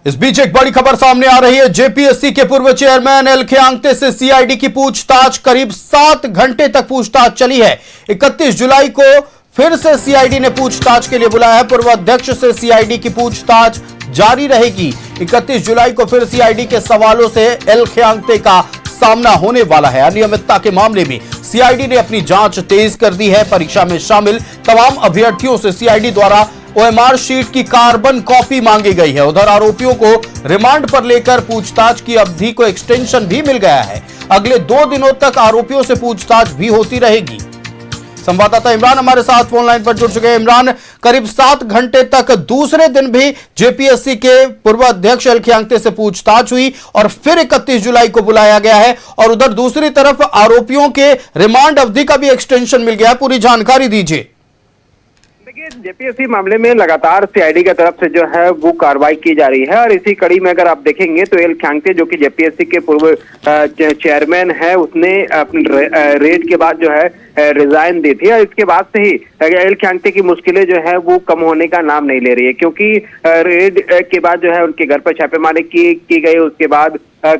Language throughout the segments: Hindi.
इस बीच एक बड़ी खबर सामने आ रही है। जेपीएससी के पूर्व चेयरमैन एल खियांग्ते से सीआईडी की पूछताछ करीब 7 घंटे तक पूछताछ चली है। 31 जुलाई को फिर से सीआईडी ने पूछताछ के लिए बुलाया है। पूर्व अध्यक्ष से सीआईडी की पूछताछ जारी रहेगी। 31 जुलाई को फिर सीआईडी के सवालों से एल खियांग्ते का सामना होने वाला है। अनियमितता के मामले में सीआईडी ने अपनी जांच तेज कर दी है। परीक्षा में शामिल तमाम अभ्यर्थियों से सीआईडी द्वारा ओएमआर शीट की कार्बन कॉपी मांगी गई है। उधर आरोपियों को रिमांड पर लेकर पूछताछ की अवधि को एक्सटेंशन भी मिल गया है। अगले 2 दिनों तक आरोपियों से पूछताछ भी होती रहेगी। संवाददाता इमरान हमारे साथ फोन लाइन पर जुड़ चुके हैं। इमरान, करीब 7 घंटे तक दूसरे दिन भी जेपीएससी के पूर्व अध्यक्ष एल खियांग्ते से पूछताछ हुई और फिर 31 जुलाई को बुलाया गया है और उधर दूसरी तरफ आरोपियों के रिमांड अवधि का भी एक्सटेंशन मिल गया है। पूरी जानकारी दीजिए। देखिए, जेपीएससी मामले में लगातार सीआईडी की तरफ से जो है वो कार्रवाई की जा रही है और इसी कड़ी में अगर आप देखेंगे तो एल खियांग्ते जो कि जेपीएससी के पूर्व चेयरमैन है, उसने अपने रेड के बाद जो है रिजाइन दी थी और इसके बाद से ही एल खियांग्ते की मुश्किलें जो है वो कम होने का नाम नहीं ले रही है, क्योंकि रेड के बाद जो है उनके घर पर छापेमारी की गई। उसके बाद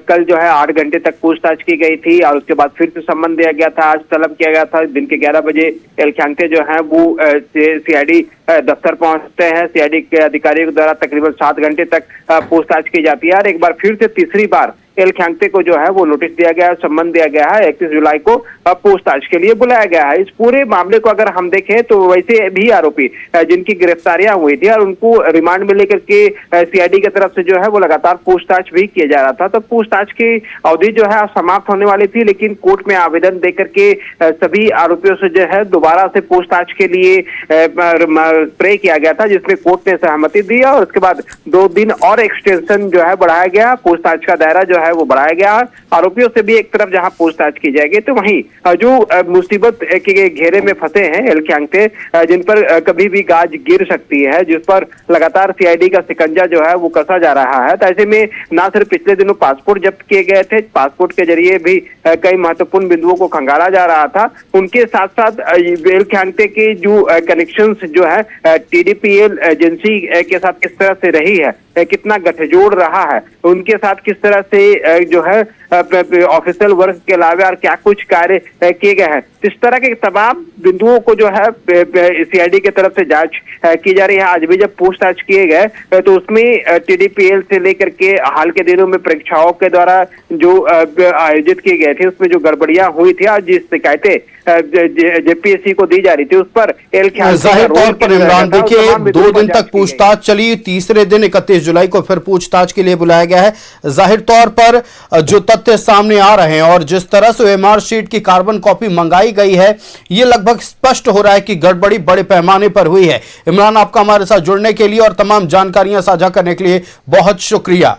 कल जो है 8 घंटे तक पूछताछ की गई थी और उसके बाद फिर से सम्मन दिया गया था। आज तलब किया गया था। दिन के 11 बजे एल खियांग्ते जो है वो सीआईडी दफ्तर पहुंचते हैं। सीआईडी के अधिकारियों के द्वारा तकरीबन 7 घंटे तक पूछताछ की जाती है और एक बार फिर से तीसरी बार एल खियांग्ते को जो है वो नोटिस दिया गया है, सम्मन दिया गया है। 31 जुलाई को पूछताछ के लिए बुलाया गया है। इस पूरे मामले को अगर हम देखें तो वैसे भी आरोपी जिनकी गिरफ्तारियां हुई थी और उनको रिमांड में लेकर के सीआईडी की तरफ से जो है वो लगातार पूछताछ भी किया जा रहा था। तो पूछताछ की अवधि जो है समाप्त होने वाली थी, लेकिन कोर्ट में आवेदन देकर के सभी आरोपियों से जो है दोबारा से पूछताछ के लिए प्रे किया गया था, जिसमें कोर्ट ने सहमति दी और उसके बाद 2 दिन और एक्सटेंशन जो है बढ़ाया गया। पूछताछ का दायरा जो है वो बढ़ाया गया। आरोपियों से भी एक तरफ जहां पूछताछ की जाएगी तो वहीं जो मुसीबत के घेरे में फंसे हैं एल खियांग्ते, जिन पर कभी भी गाज गिर सकती है, जिस पर लगातार सीआईडी का शिकंजा जो है वो कसा जा रहा है। तो ऐसे में ना सिर्फ पिछले दिनों पासपोर्ट जब्त किए गए थे, पासपोर्ट के जरिए भी कई महत्वपूर्ण बिंदुओं को खंगाला जा रहा था। उनके साथ साथ एल खियांग्ते के जो कनेक्शंस जो है टीडीपीएल एजेंसी के साथ किस तरह से रही है, कितना गठजोड़ रहा है, उनके साथ किस तरह से जो है ऑफिशियल वर्क के अलावा और क्या कुछ कार्य किए गए हैं, इस तरह के तमाम बिंदुओं को जो है सीआईडी की तरफ से जांच की जा रही है। आज भी जब पूछताछ किए गए तो उसमें टीडीपीएल से लेकर के हाल के दिनों में परीक्षाओं के द्वारा जो आयोजित किए गए थे उसमें जो गड़बड़ियां हुई थी और जिस शिकायतें जेपीएससी को दी जा रही थी उस पर एल खियांग्ते जाहिर तौर पर इमरान, देखिए 2 दिन तक पूछताछ चली। तीसरे दिन 31 जुलाई को फिर पूछताछ के लिए बुलाया गया है। जाहिर तौर पर जो तथ्य सामने आ रहे हैं और जिस तरह से ओएमआर शीट की कार्बन कॉपी मंगाई गई है, ये लगभग स्पष्ट हो रहा है कि गड़बड़ी बड़े पैमाने पर हुई है। इमरान, आपका हमारे साथ जुड़ने के लिए और तमाम जानकारियां साझा करने के लिए बहुत शुक्रिया।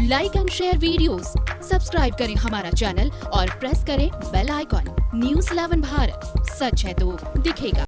Like and share videos, subscribe करें हमारा चैनल और प्रेस करें बेल आइकॉन। न्यूज़ 11 भारत, सच है तो दिखेगा।